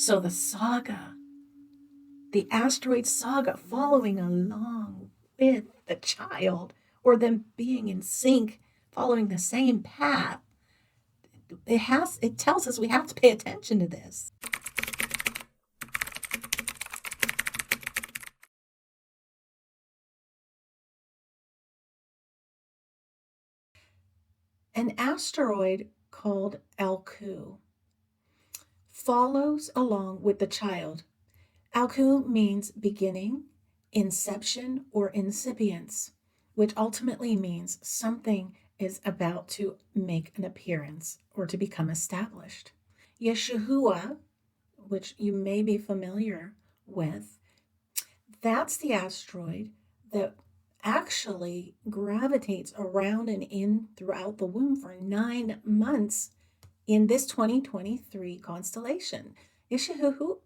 So the saga, the asteroid saga, following along with the child, or them being in sync, following the same path, it tells us we have to pay attention to this. An asteroid called Alku follows along with the child. Alku means beginning, inception, or incipience, which ultimately means something is about to make an appearance or to become established. Yeshua, which you may be familiar with, that's the asteroid that actually gravitates around and in throughout the womb for 9 months in this 2023 constellation. Yeshua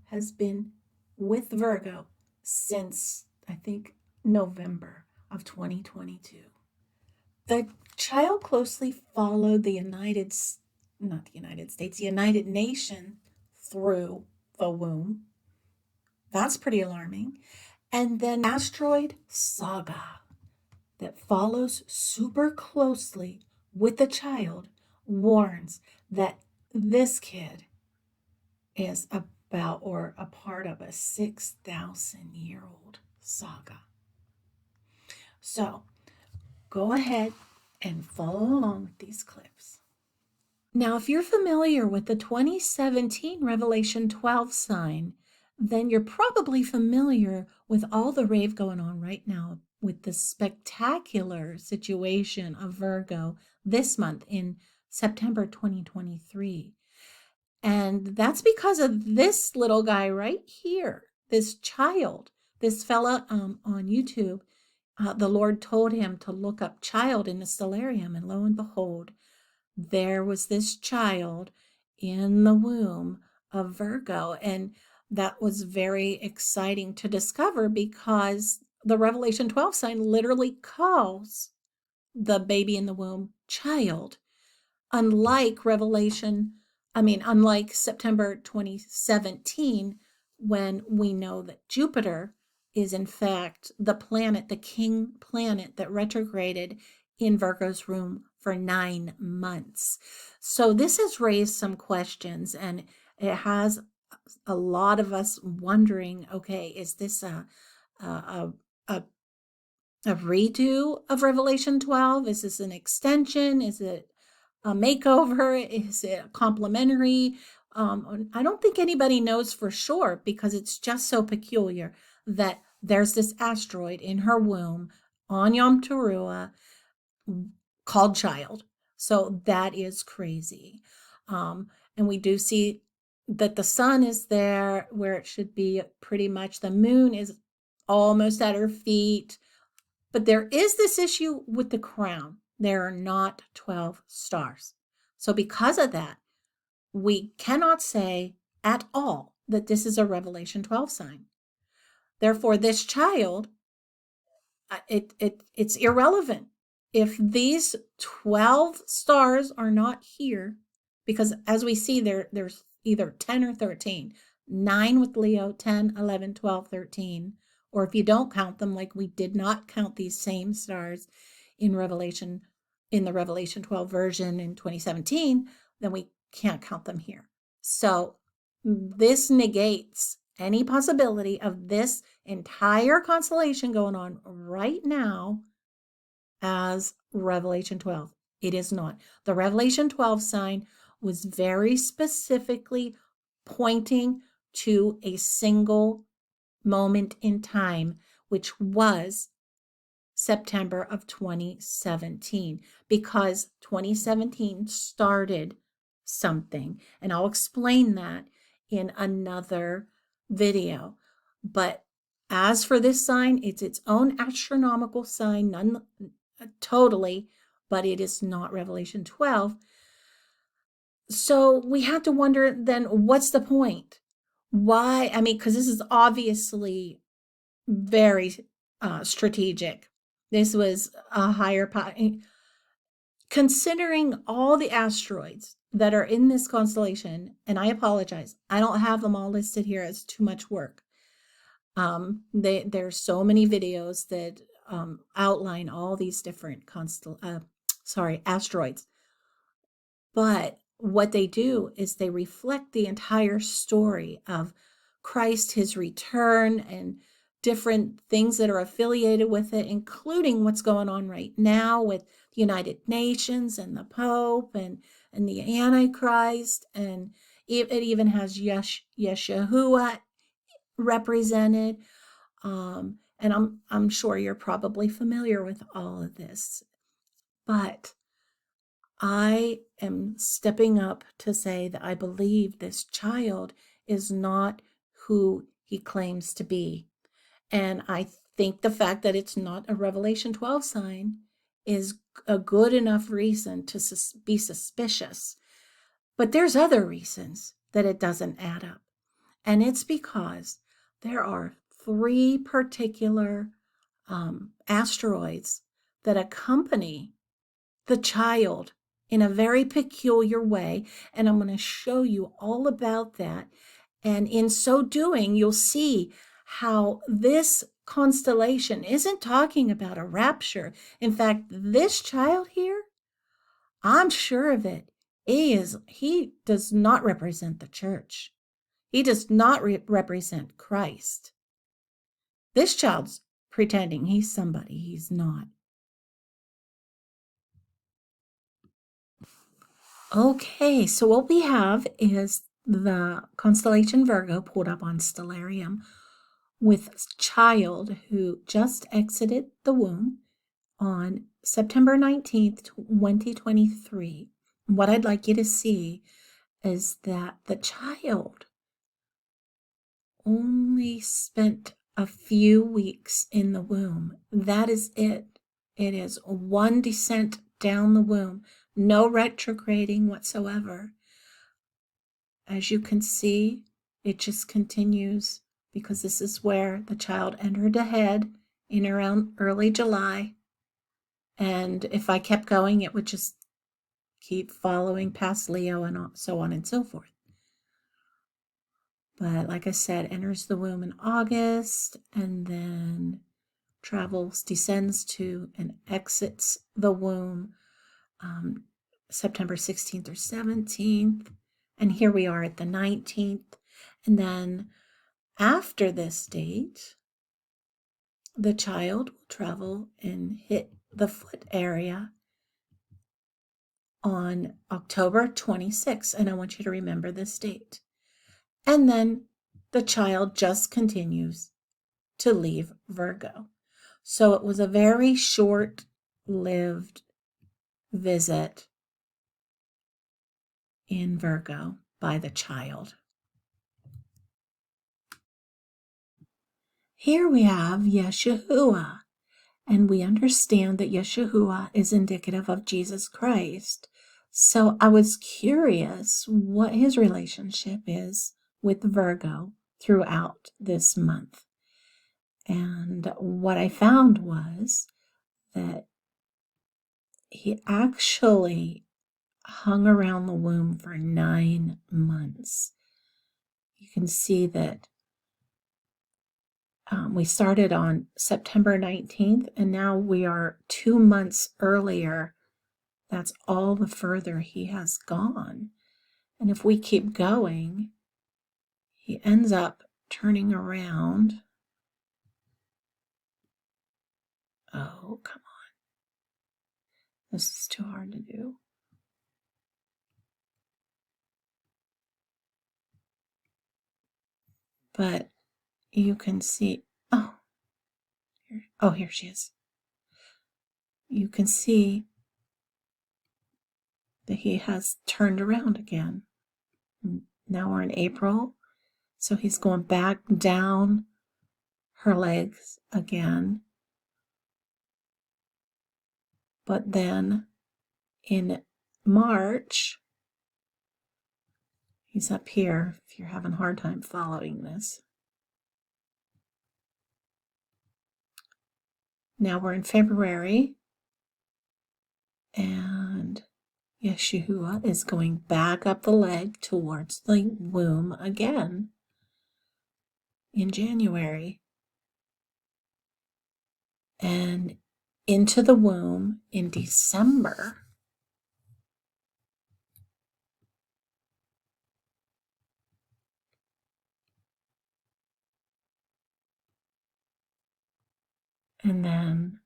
has been with Virgo since, I think, November of 2022. The child closely followed the United Nation through the womb. That's pretty alarming. And then asteroid Saga that follows super closely with the child warns that this kid is about or a part of a 6,000-year-old saga. So go ahead and follow along with these clips. Now, if you're familiar with the 2017 Revelation 12 sign, then you're probably familiar with all the rave going on right now with the spectacular situation of Virgo this month in September 2023. And that's because of this little guy right here, this child, this fella on YouTube. The Lord told him to look up child in the stellarium, and lo and behold, there was this child in the womb of Virgo. And that was very exciting to discover because the Revelation 12 sign literally calls the baby in the womb child. Unlike September 2017, when we know that Jupiter is in fact the planet, the king planet that retrograded in Virgo's room for 9 months. So this has raised some questions, and it has a lot of us wondering, okay, is this a redo of Revelation 12? Is this an extension? Is it a makeover? Is it complementary? I don't think anybody knows for sure because it's just so peculiar that there's this asteroid in her womb on Yom Teruah called child. So that is crazy. And we do see that the sun is there where it should be pretty much. The moon is almost at her feet. But there is this issue with the crown. There are not 12 stars. So because of that, we cannot say at all that this is a Revelation 12 sign. Therefore, this child, it's irrelevant. If these 12 stars are not here, because as we see there's either 10 or 13, 9 with Leo, 10, 11, 12, 13, or if you don't count them, like we did not count these same stars in the Revelation 12 version in 2017, then we can't count them here. So this negates any possibility of this entire constellation going on right now as Revelation 12. It is not. The Revelation 12 sign was very specifically pointing to a single moment in time, which was September of 2017, because 2017 started something, and I'll explain that in another video. But as for this sign, it's its own astronomical sign, totally, but it is not Revelation 12. So we have to wonder then, what's the point? Why? Because this is obviously very strategic. This was a higher power. considering all the asteroids that are in this constellation, and I apologize, I don't have them all listed here. It's too much work. There's so many videos that outline all these different asteroids. But what they do is they reflect the entire story of Christ, his return, and different things that are affiliated with it, including what's going on right now with the United Nations and the Pope and the Antichrist. And it even has Yeshua represented. And I'm sure you're probably familiar with all of this. But I am stepping up to say that I believe this child is not who he claims to be. And I think the fact that it's not a Revelation 12 sign is a good enough reason to be suspicious. But there's other reasons that it doesn't add up. And it's because there are 3 particular asteroids that accompany the child in a very peculiar way. And I'm going to show you all about that. And in so doing, you'll see how this constellation isn't talking about a rapture. In fact, this child here, I'm sure of it, he does not represent the church. He does not represent Christ. This child's pretending he's somebody he's not. Okay, so what we have is the constellation Virgo pulled up on Stellarium with child who just exited the womb on September 19th, 2023. What I'd like you to see is that the child only spent a few weeks in the womb. That is it. It is one descent down the womb, no retrograding whatsoever. As you can see, it just continues because this is where the child entered ahead in around early July. And if I kept going, it would just keep following past Leo and so on and so forth. But like I said, enters the womb in August and then travels, descends to and exits the womb September 16th or 17th. And here we are at the 19th. And then after this date, the child will travel and hit the foot area on October 26th. And I want you to remember this date. And then the child just continues to leave Virgo. So it was a very short-lived visit in Virgo by the child. Here we have Yeshua, and we understand that Yeshua is indicative of Jesus Christ. So I was curious what his relationship is with Virgo throughout this month. And what I found was that he actually hung around the womb for 9 months. You can see that we started on September 19th, and now we are 2 months earlier. That's all the further he has gone. And if we keep going, he ends up turning around. Oh, come on. This is too hard to do. But you can see, here she is. You can see that he has turned around again. Now we're in April, so he's going back down her legs again. But then in March, he's up here, if you're having a hard time following this. Now we're in February, and Yeshua is going back up the leg towards the womb again in January and into the womb in December. And then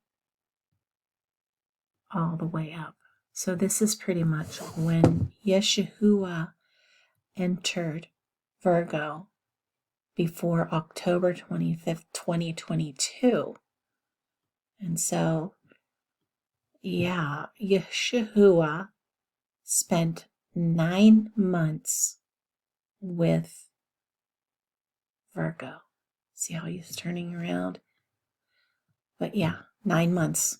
all the way up. So this is pretty much when Yeshua entered Virgo before October 25th, 2022. And so, yeah, Yeshua spent 9 months with Virgo. See how he's turning around? But yeah, 9 months.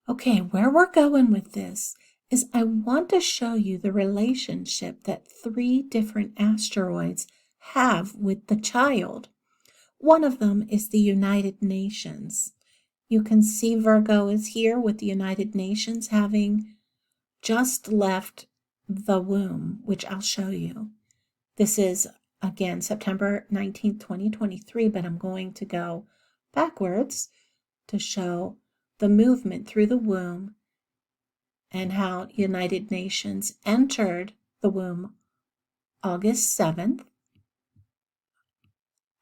Okay, where we're going with this is I want to show you the relationship that 3 different asteroids have with the child. One of them is the United Nations. You can see Virgo is here with the United Nations having just left the womb, which I'll show you. This is, again, September 19th, 2023, but I'm going to go backwards to show the movement through the womb and how United Nations entered the womb August 7th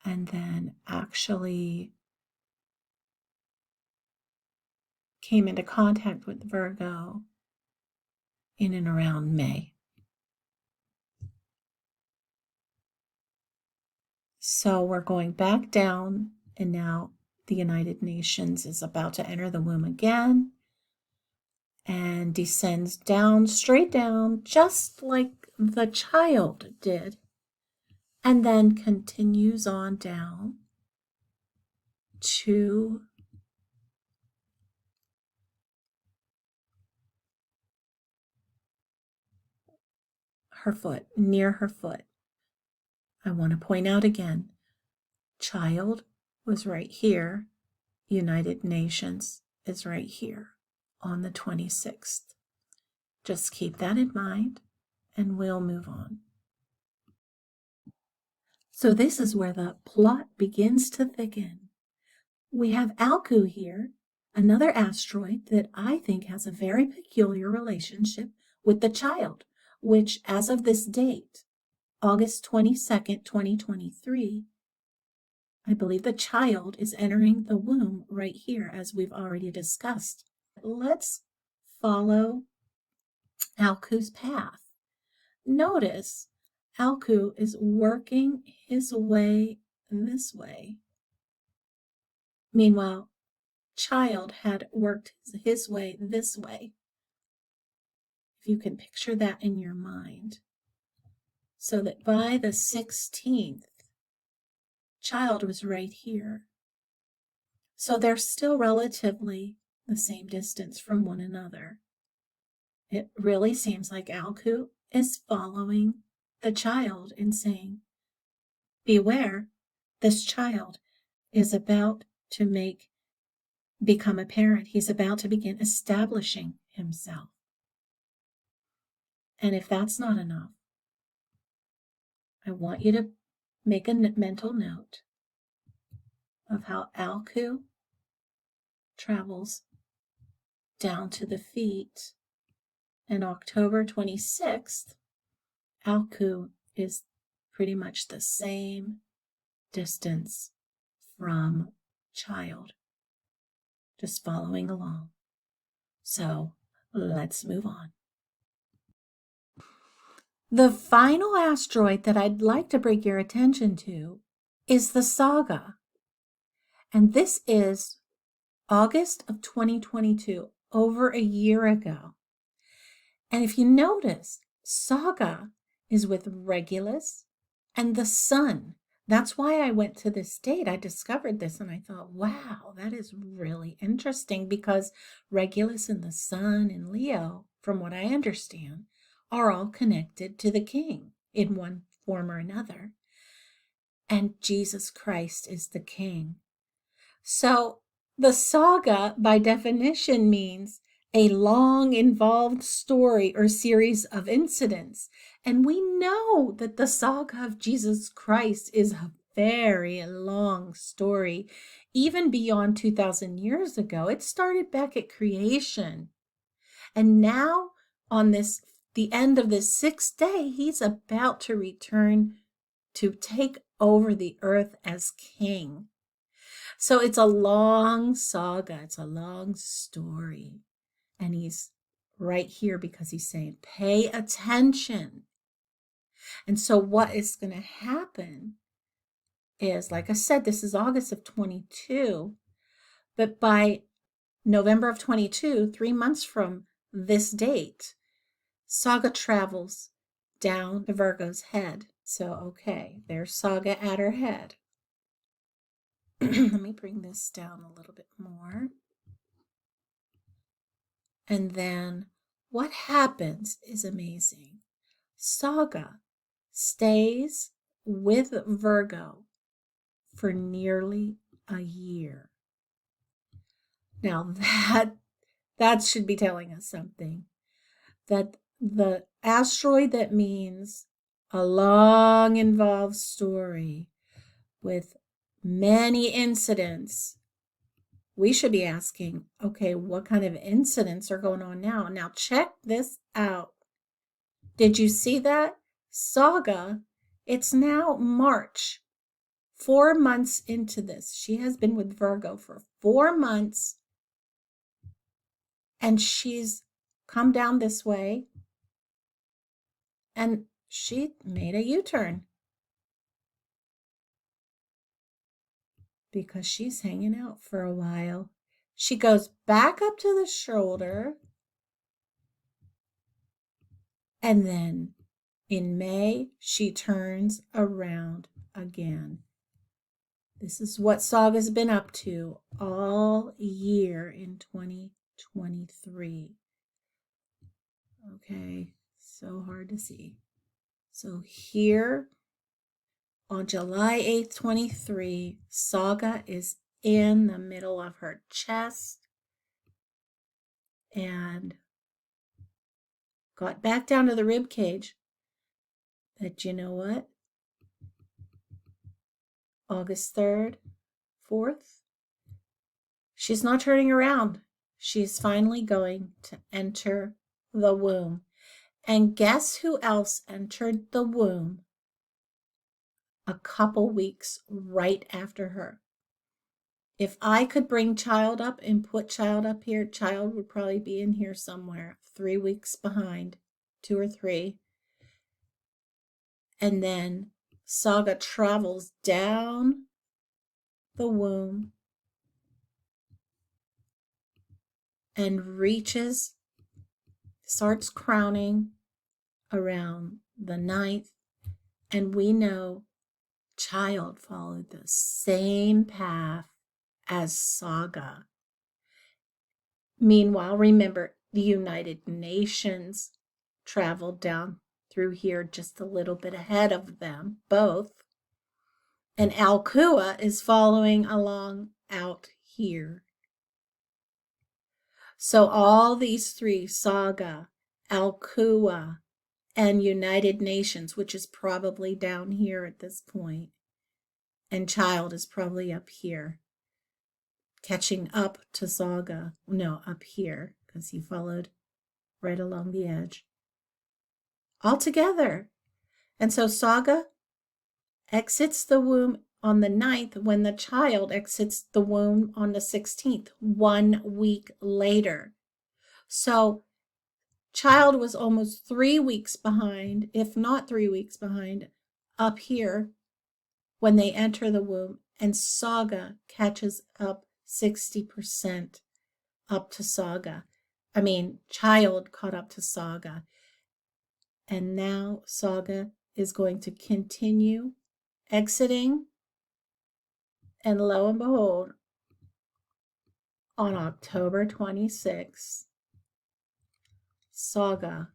and then actually came into contact with Virgo in and around May. So we're going back down, and now the United Nations is about to enter the womb again and descends down, straight down, just like the child did, and then continues on down to her foot, near her foot. I want to point out again, child was right here, United Nations is right here on the 26th. Just keep that in mind and we'll move on. So this is where the plot begins to thicken. We have Alku here, another asteroid that I think has a very peculiar relationship with the child, which as of this date, August 22nd, 2023, I believe the child is entering the womb right here, as we've already discussed. Let's follow Alku's path. Notice Alku is working his way this way. Meanwhile, child had worked his way this way. If you can picture that in your mind. So that by the 16th, child was right here. So they're still relatively the same distance from one another. It really seems like Alku is following the child and saying, beware, this child is about to become a parent. He's about to begin establishing himself. And if that's not enough, I want you to make a mental note of how Alku travels down to the feet. And October 26th, Alku is pretty much the same distance from child, just following along. So let's move on. The final asteroid that I'd like to bring your attention to is the Saga. And this is August of 2022, over a year ago. And if you notice, Saga is with Regulus and the Sun. That's why I went to this date. I discovered this and I thought, wow, that is really interesting because Regulus and the Sun and Leo, from what I understand, are all connected to the king in one form or another. And Jesus Christ is the king. So The saga, by definition, means a long, involved story or series of incidents. And we know that the saga of Jesus Christ is a very long story, even beyond 2,000 years ago. It started back at creation. And now, on the end of this 6th day, he's about to return to take over the earth as king. So it's a long saga, it's a long story. And he's right here because he's saying, pay attention. And so what is going to happen is, like I said, this is August of 22, but by November of 22, 3 months from this date, Saga travels down to Virgo's head. So, okay, there's Saga at her head. Let me bring this down a little bit more. And then what happens is amazing. Saga stays with Virgo for nearly a year. Now that should be telling us something. That the asteroid that means a long involved story with many incidents, we should be asking, okay, what kind of incidents are going on now? Now check this out. Did you see that? Saga, it's now March, 4 months into this. She has been with Virgo for 4 months, and she's come down this way, and she made a U-turn because she's hanging out for a while. She goes back up to the shoulder, and then in May, she turns around again. This is what Saga's been up to all year in 2023. Okay, so hard to see. So here on July 8th, 23, Saga is in the middle of her chest and got back down to the rib cage. But you know what? August 3rd, 4th, she's not turning around. She's finally going to enter the womb. And guess who else entered the womb a couple weeks right after her? If I could bring Child up and put Child up here, Child would probably be in here somewhere, 3 weeks behind, 2 or 3. And then Saga travels down the womb and starts crowning around the 9th. And we know Child followed the same path as Saga. Meanwhile, remember, the United Nations traveled down through here just a little bit ahead of them, both. And Alcoa is following along out here. So all these three, Saga, Alcoa, and United Nations, which is probably down here at this point, and Child is probably up here, catching up to Saga. No, up here, because he followed right along the edge. All together. And so Saga exits the womb on the 9th when the Child exits the womb on the 16th, 1 week later. So Child was almost 3 weeks behind, if not 3 weeks behind, up here when they enter the womb, and Saga catches up 60% up to Saga. Child caught up to Saga. And now Saga is going to continue exiting, and lo and behold, on October 26th, Saga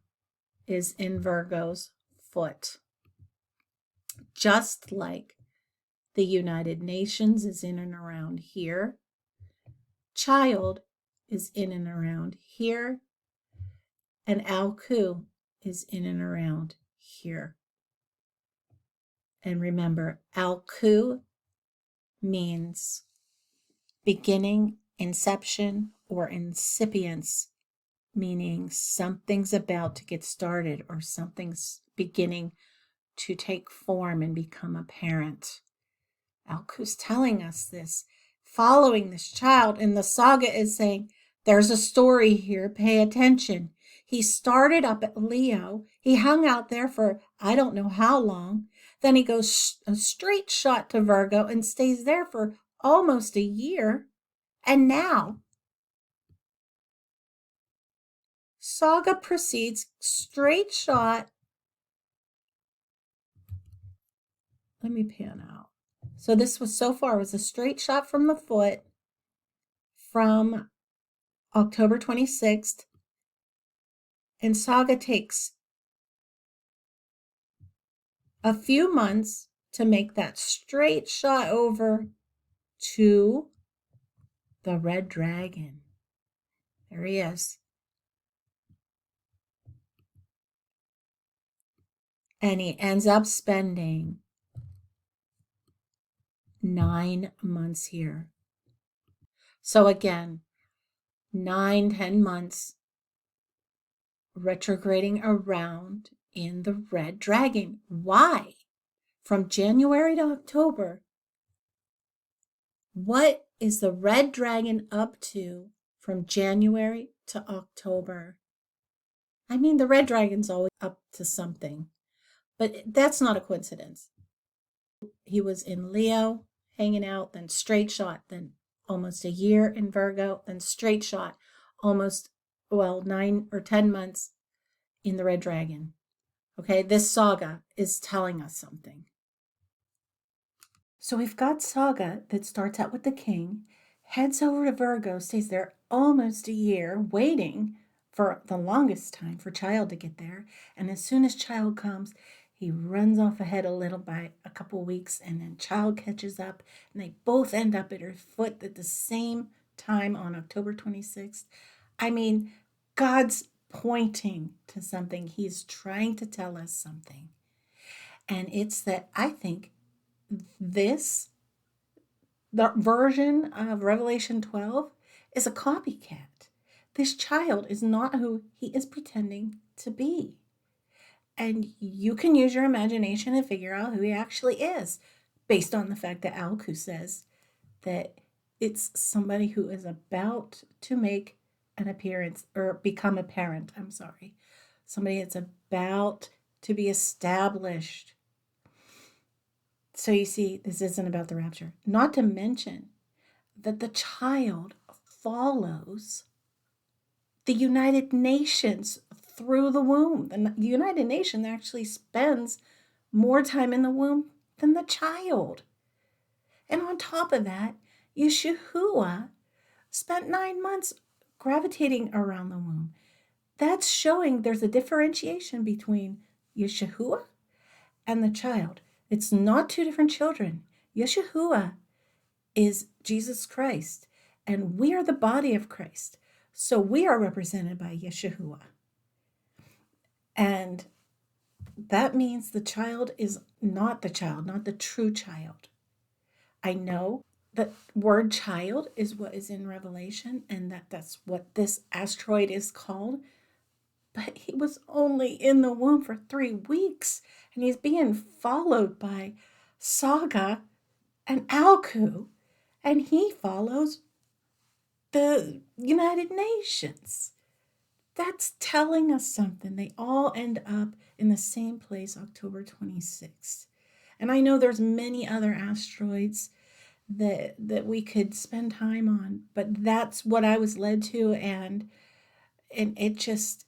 is in Virgo's foot. Just like the United Nations is in and around here, child is in and around here, and Alku is in and around here. And remember, Alku means beginning, inception, or incipience, meaning something's about to get started or something's beginning to take form and become apparent. Alku's telling us this, following this child, and the saga is saying, there's a story here, pay attention. He started up at Leo. He hung out there for I don't know how long. Then he goes a straight shot to Virgo and stays there for almost a year. And now, Saga proceeds straight shot. Let me pan out. So this was so far was a straight shot from the foot from October 26th. And Saga takes a few months to make that straight shot over to the red dragon. There he is. And he ends up spending 9 months here. So again, 9-10 months retrograding around in the red dragon. Why? From January to October, what is the red dragon up to from January to October? I mean, the red dragon's always up to something, but that's not a coincidence. He was in Leo, hanging out, then straight shot, then almost a year in Virgo, then straight shot, almost, 9 or 10 months in the red dragon. Okay, this saga is telling us something. So we've got Saga that starts out with the king, heads over to Virgo, stays there almost a year, waiting for the longest time for Child to get there. And as soon as Child comes, he runs off ahead a little by a couple weeks, and then Child catches up, and they both end up at her foot at the same time on October 26th. I mean, God's pointing to something. He's trying to tell us something. And it's that I think the version of Revelation 12 is a copycat. This child is not who he is pretending to be. And you can use your imagination and figure out who he actually is based on the fact that Alku says that it's somebody who is about to make an appearance or become apparent. Somebody that's about to be established. So you see, this isn't about the rapture. Not to mention that the child follows the United Nations through the womb. The United Nations actually spends more time in the womb than the child. And on top of that, Yeshua spent 9 months gravitating around the womb. That's showing there's a differentiation between Yeshua and the child. It's not two different children. Yeshua is Jesus Christ, and we are the body of Christ. So we are represented by Yeshua. And that means the child is not the true child. I know that word child is what is in Revelation, and that's what this asteroid is called. But he was only in the womb for 3 weeks, and he's being followed by Saga and Alku, and he follows the United Nations. That's telling us something. They all end up in the same place, October 26th. And I know there's many other asteroids that we could spend time on, but that's what I was led to, and it's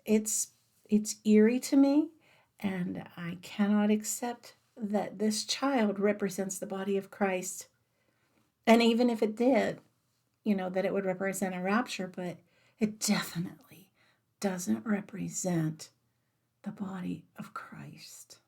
eerie to me, and I cannot accept that this child represents the body of Christ. And even if it did, that it would represent a rapture, but it definitely doesn't represent the body of Christ.